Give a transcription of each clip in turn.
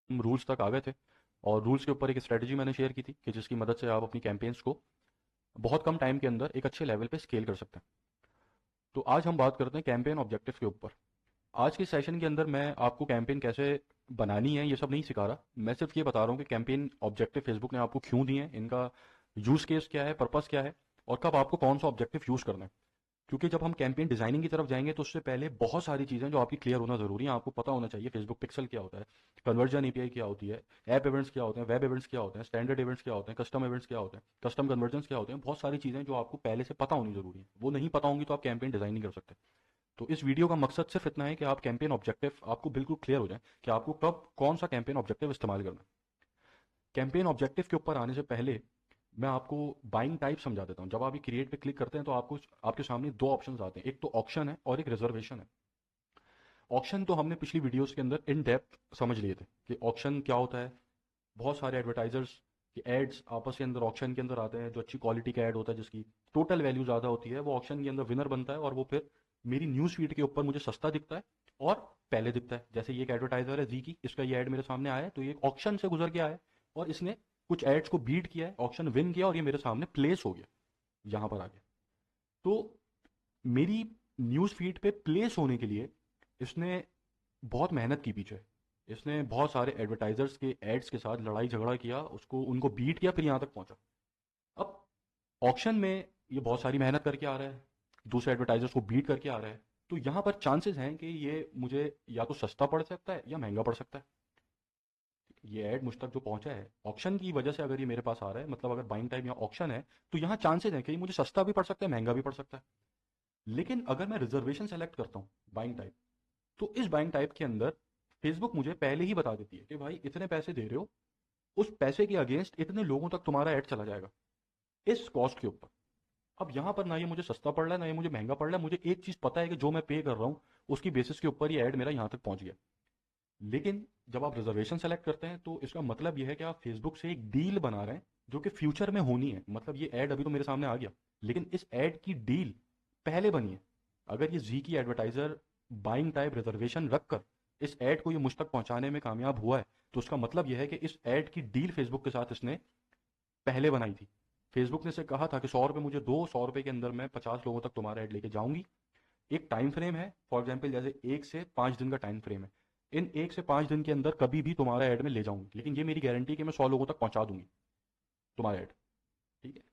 Rules तक आ गए थे। और रूल्स के ऊपर एक स्ट्रेटजी मैंने शेयर की थी कि जिसकी मदद से आप अपनी कैंपेन्स को बहुत कम टाइम के अंदर एक अच्छे लेवल पे स्केल कर सकते हैं। तो आज हम बात करते हैं कैंपेन ऑब्जेक्टिव के ऊपर। आज के सेशन के अंदर मैं आपको कैंपेन कैसे बनानी है ये सब नहीं सिखा रहा, मैं सिर्फ ये बता रहा हूँ कि कैंपेन ऑब्जेक्टिव फेसबुक ने आपको क्यों दिए हैं, इनका यूज़ केस क्या है, पर्पस क्या है, और कब आपको कौन सा ऑब्जेक्टिव यूज़ करना है। क्योंकि जब हम कैंपेन डिजाइनिंग की तरफ जाएंगे तो उससे पहले बहुत सारी चीज़ें जो आपकी क्लियर होना जरूरी है। आपको पता होना चाहिए फेसबुक पिक्सल क्या होता है, कन्वर्जन एपीआई क्या होती है, ऐप इवेंट्स क्या होते हैं, वेब इवेंट्स क्या होते हैं, स्टैंडर्ड इवेंट्स क्या होते हैं, कस्टम इवेंट्स क्या होते हैं, कस्टम कन्वर्जन्स क्या होते हैं। बहुत सारी चीज़ें जो आपको पहले से पता होनी जरूरी है, वो नहीं पता होंगी तो आप कैंपेन डिजाइन नहीं कर सकते। तो इस वीडियो का मकसद सिर्फ इतना है कि आप कैंपेन ऑब्जेक्टिव आपको बिल्कुल क्लियर हो जाए कि आपको कब कौन सा कैंपेन ऑब्जेक्टिव इस्तेमाल करना है। कैंपेन ऑब्जेक्टिव के ऊपर आने से पहले मैं आपको बाइंग टाइप समझा देता हूँ। जब आप ये क्रिएट पे क्लिक करते हैं तो आपको आपके सामने दो ऑप्शंस आते हैं, एक तो ऑक्शन है और एक रिजर्वेशन है। ऑक्शन तो हमने पिछली वीडियोस के अंदर इन डेप्थ समझ लिए थे कि ऑक्शन क्या होता है। बहुत सारे एडवर्टाइजर्स के एड्स आपस के अंदर ऑक्शन के अंदर आते हैं, जो अच्छी क्वालिटी का एड होता है जिसकी टोटल वैल्यू ज़्यादा होती है, वो ऑक्शन के अंदर विनर बनता है और वो फिर मेरी न्यूज़ फीड के ऊपर मुझे सस्ता दिखता है और पहले दिखता है। जैसे ये एक एडवर्टाइजर है जी की, इसका ये एड मेरे सामने आया है तो ये एक ऑक्शन से गुजर के आया है और इसने कुछ एड्स को बीट किया है, ऑक्शन विन किया और ये मेरे सामने प्लेस हो गया, यहाँ पर आ गया। तो मेरी न्यूज़ फीड पे प्लेस होने के लिए इसने बहुत मेहनत की पीछे। इसने बहुत सारे एडवर्टाइजर्स के एड्स के साथ लड़ाई झगड़ा किया, उसको उनको बीट किया, फिर यहाँ तक पहुंचा। अब ऑक्शन में ये बहुत सारी मेहनत करके आ रहा है, दूसरे एडवर्टाइजर्स को बीट करके आ रहा है। तो यहाँ पर चांसेस हैं कि ये मुझे या तो सस्ता पड़ सकता है या महंगा पड़ सकता है। ये ऐड मुझ तक जो पहुंचा है ऑक्शन की वजह से, अगर ये मेरे पास आ रहा है, मतलब अगर बाइंग टाइम या ऑक्शन है, तो यहाँ चांसेस हैं कि ये मुझे सस्ता भी पड़ सकता है, महंगा भी पड़ सकता है। लेकिन अगर मैं रिजर्वेशन सेलेक्ट करता हूँ बाइंग टाइप, तो इस बाइंग टाइप के अंदर फेसबुक मुझे पहले ही बता देती है कि भाई इतने पैसे दे रहे हो, उस पैसे के अगेंस्ट इतने लोगों तक तुम्हारा ऐड चला जाएगा इस कॉस्ट के ऊपर। अब यहाँ पर ना ये मुझे सस्ता पड़ रहा है ना ये मुझे महंगा पड़ रहा है, मुझे एक चीज पता है कि जो मैं पे कर रहा हूँ उसकी बेसिस के ऊपर ये ऐड मेरा यहाँ तक पहुंच गया। लेकिन जब आप रिजर्वेशन सेलेक्ट करते हैं तो इसका मतलब यह है कि आप फेसबुक से एक डील बना रहे हैं जो कि फ्यूचर में होनी है। मतलब ये ऐड अभी तो मेरे सामने आ गया, लेकिन इस ऐड की डील पहले बनी है। अगर ये जी की एडवर्टाइजर बाइंग टाइप रिजर्वेशन रखकर इस ऐड को ये मुझ तक पहुंचाने में कामयाब हुआ है, तो उसका मतलब यह है कि इस ऐड की डील फेसबुक के साथ इसने पहले बनाई थी। फेसबुक ने से कहा था कि 100 रुपये मुझे दो, 100 रुपये के अंदर मैं 50 लोगों तक तुम्हारा ऐड लेके जाऊंगी। एक टाइम फ्रेम है, फॉर एग्जाम्पल जैसे 1 से 5 दिन का टाइम फ्रेम है। इन 1 से 5 दिन के अंदर कभी भी तुम्हारा ऐड में ले जाऊंगी, लेकिन ये मेरी गारंटी है कि मैं 100 लोगों तक पहुंचा दूंगी तुम्हारा ऐड। ठीक है।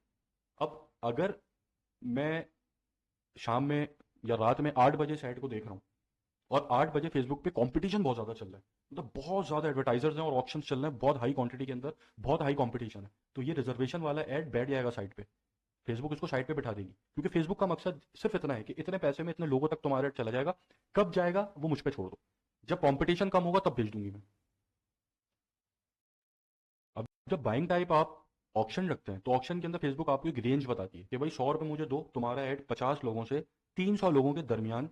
अब अगर मैं शाम में या रात में 8 बजे से ऐड को देख रहा हूँ और 8 बजे फेसबुक पे कंपटीशन बहुत ज्यादा चल रहा है, मतलब बहुत ज्यादा एडवर्टाइजर्स हैं और ऑप्शन चल रहे हैं बहुत हाई क्वांटिटी के अंदर, बहुत हाई कंपटीशन है, तो ये रिजर्वेशन वाला ऐड बैठ जाएगा साइड पे। फेसबुक इसको साइड पे बिठा देगी, क्योंकि फेसबुक का मकसद सिर्फ इतना है कि इतने पैसे में इतने लोगों तक तुम्हारा ऐड चला जाएगा। कब जाएगा वो मुझ पे छोड़ दो, जब कंपटीशन कम होगा तब भेज दूंगी मैं। अब जब बाइंग टाइप आप ऑप्शन रखते हैं तो ऑप्शन के अंदर फेसबुक आपको एक रेंज बताती है कि भाई 100 रुपये मुझे दो, तुम्हारा ऐड 50 लोगों से 300 लोगों के दरमियान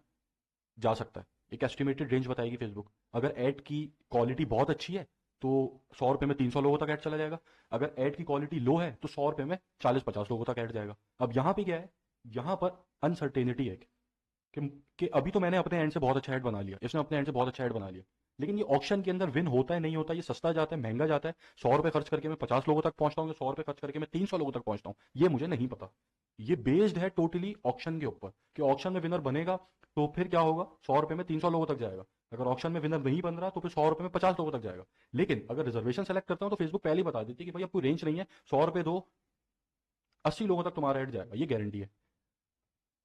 जा सकता है। एक एस्टिमेटेड रेंज बताएगी फेसबुक। अगर ऐड की क्वालिटी बहुत अच्छी है तो 100 रुपये में 300 लोगों तक ऐड चला जाएगा। अगर ऐड की क्वालिटी लो है तो 100 रुपये में 40-50 लोगों तक ऐड जाएगा। अब यहाँ पे क्या है, यहाँ पर अनसर्टेनिटी है कि, कि अभी तो मैंने अपने एंड से बहुत अच्छा ऐड बना लिया, इसने अपने एंड से बहुत अच्छा ऐड बना लिया, लेकिन ये ऑप्शन के अंदर विन होता है नहीं होता, ये सस्ता जाता है महंगा जाता है, 100 रुपये खर्च करके मैं 50 लोगों तक पहुंचता हूँ या 100 रुपये खर्च करके मैं 300 लोगों तक पहुंचता हूँ, ये मुझे नहीं पता। ये बेस्ड है टोटली ऑप्शन के ऊपर कि ऑप्शन में विनर बनेगा तो फिर क्या होगा, 100 रुपये में 300 लोगों तक जाएगा। अगर ऑप्शन में विनर नहीं बन रहा तो फिर 100 रुपये में 50 लोगों तक जाएगा। लेकिन अगर रिजर्वेशन सेलेक्ट करता हूं तो फेसबुक पहले ही बता देती है कि भाई अब कोई रेंज नहीं है, 100 रुपये दो, 80 लोगों तक तुम्हारा ऐड जाएगा, ये गारंटी है।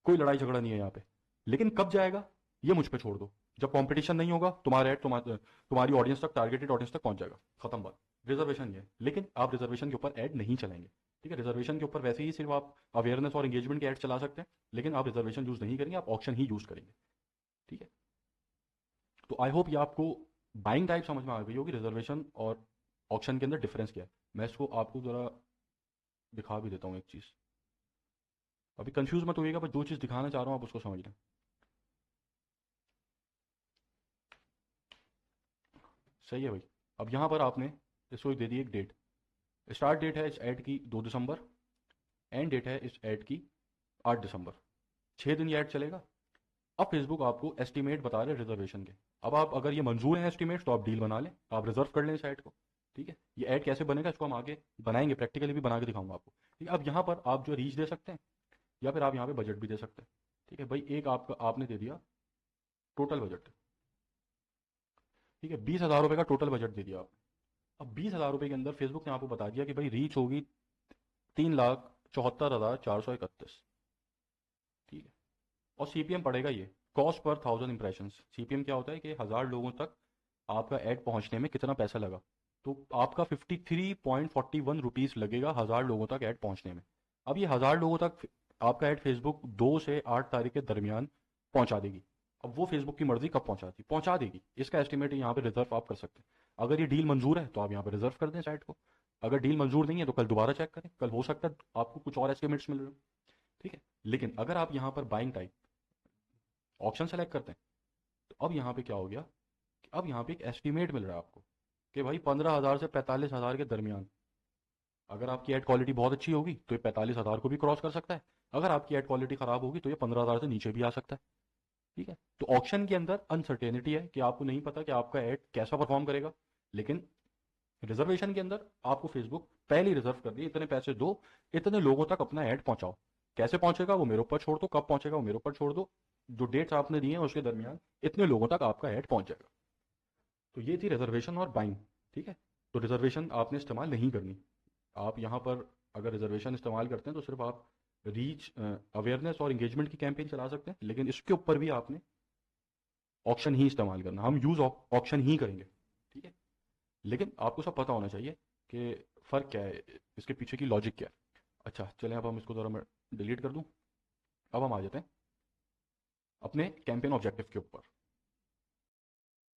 कोई लड़ाई झगड़ा नहीं है यहाँ पे। लेकिन कब जाएगा ये मुझ पे छोड़ दो, जब कंपटीशन नहीं होगा तुम्हारा ऐड तुम्हारी ऑडियंस तक, टारगेटेड ऑडियंस तक पहुंच जाएगा, खत्म बात। रिजर्वेशन ये है, लेकिन आप रिजर्वेशन के ऊपर ऐड नहीं चलाएंगे। ठीक है, रिजर्वेशन के ऊपर वैसे ही सिर्फ आप अवेयरनेस और एंगेजमेंट के ऐड चला सकते हैं, लेकिन आप रिजर्वेशन यूज नहीं करेंगे, आप ऑप्शन ही यूज करेंगे। ठीक है। तो आई होप ये आपको बाइंग टाइप समझ में आ गई होगी, रिजर्वेशन और ऑप्शन के अंदर डिफरेंस क्या है। मैं इसको आपको जरा दिखा भी देता हूँ एक चीज़। अभी कंफ्यूज मत होइएगा, बस जो चीज़ दिखाना चाह रहा हूँ आप उसको समझ लें। सही है भाई। अब यहाँ पर आपने इसको दे दी एक डेट। स्टार्ट डेट है इस ऐड की 2 दिसंबर, एंड डेट है इस ऐड की 8 दिसंबर। 6 दिन ये ऐड चलेगा। अब फेसबुक आपको एस्टिमेट बता रहे रिजर्वेशन के। अब आप अगर ये मंजूर है एस्टिमेट तो आप डील बना लें, आप रिजर्व कर लें इस ऐड को। ठीक है, ये ऐड कैसे बनेगा इसको हम आगे बनाएंगे, प्रैक्टिकली भी बना के दिखाऊंगा आपको। ठीक है, अब यहाँ पर आप जो रीच दे सकते हैं या फिर आप यहाँ पे बजट भी दे सकते हैं। ठीक है भाई, एक आपका आपने दे दिया टोटल बजट। ठीक है, 20,000 रुपये का टोटल बजट दे दिया आपने। अब 20,000 रुपये के अंदर फेसबुक ने आपको बता दिया कि भाई रीच होगी 3,74,431। ठीक है, और सीपीएम पड़ेगा ये कॉस्ट पर 1,000 इंप्रेशन। सीपीएम क्या होता है कि 1,000 लोगों तक आपका ऐड पहुंचने में कितना पैसा लगा। तो आपका 53.41 रुपीज़ लगेगा 1,000 लोगों तक ऐड पहुंचने में। अब ये 1,000 लोगों तक आपका ऐड फेसबुक 2 से 8 तारीख के दरमियान पहुंचा देगी। अब वो फेसबुक की मर्जी कब पहुंचा देगी, इसका एस्टिमेट यहाँ पे रिजर्व आप कर सकते हैं। अगर ये डील मंजूर है तो आप यहाँ पे रिजर्व कर दें साइट को। अगर डील मंजूर नहीं है तो कल दोबारा चेक करें, कल हो सकता है आपको कुछ और एस्टिमेट्स मिल रहे हो। ठीक है, लेकिन अगर आप यहाँ पर बाइंग टाइप ऑप्शन सेलेक्ट करते हैं तो अब यहाँ पे क्या हो गया कि अब यहाँ पे एक एस्टिमेट मिल रहा है आपको कि भाई 15,000 से 45,000 के दरमियान अगर आपकी एड क्वालिटी बहुत अच्छी होगी तो ये 45,000 को भी क्रॉस कर सकता है। अगर आपकी एड क्वालिटी खराब होगी तो ये 15,000 से नीचे भी आ सकता है। ठीक है, तो ऑप्शन के अंदर अनसर्टेनिटी है कि आपको नहीं पता कि आपका एड कैसा परफॉर्म करेगा। लेकिन रिजर्वेशन के अंदर आपको फेसबुक पहले ही रिजर्व कर दिए, इतने पैसे दो, इतने लोगों तक अपना ऐड पहुंचाओ। कैसे पहुंचेगा वो मेरे ऊपर छोड़ दो, कब पहुंचेगा वो मेरे ऊपर छोड़ दो, जो डेट्स आपने दिए हैं उसके दरमियान इतने लोगों तक आपका ऐड पहुंच जाएगा। तो ये थी रिजर्वेशन और बाइंग। ठीक है, तो रिजर्वेशन आपने इस्तेमाल नहीं करनी। आप यहाँ पर अगर रिजर्वेशन इस्तेमाल करते हैं तो सिर्फ आप रीच अवेयरनेस और इंगेजमेंट की कैंपेन चला सकते हैं, लेकिन इसके ऊपर भी आपने ऑप्शन ही इस्तेमाल करना, हम यूज़ ऑप्शन ही करेंगे। ठीक है, लेकिन आपको सब पता होना चाहिए कि फ़र्क क्या है, इसके पीछे की लॉजिक क्या है। अच्छा चलें, अब हम इसको ज़रा मैं डिलीट कर दूं। अब हम आ जाते हैं अपने कैंपेन ऑब्जेक्टिव के ऊपर।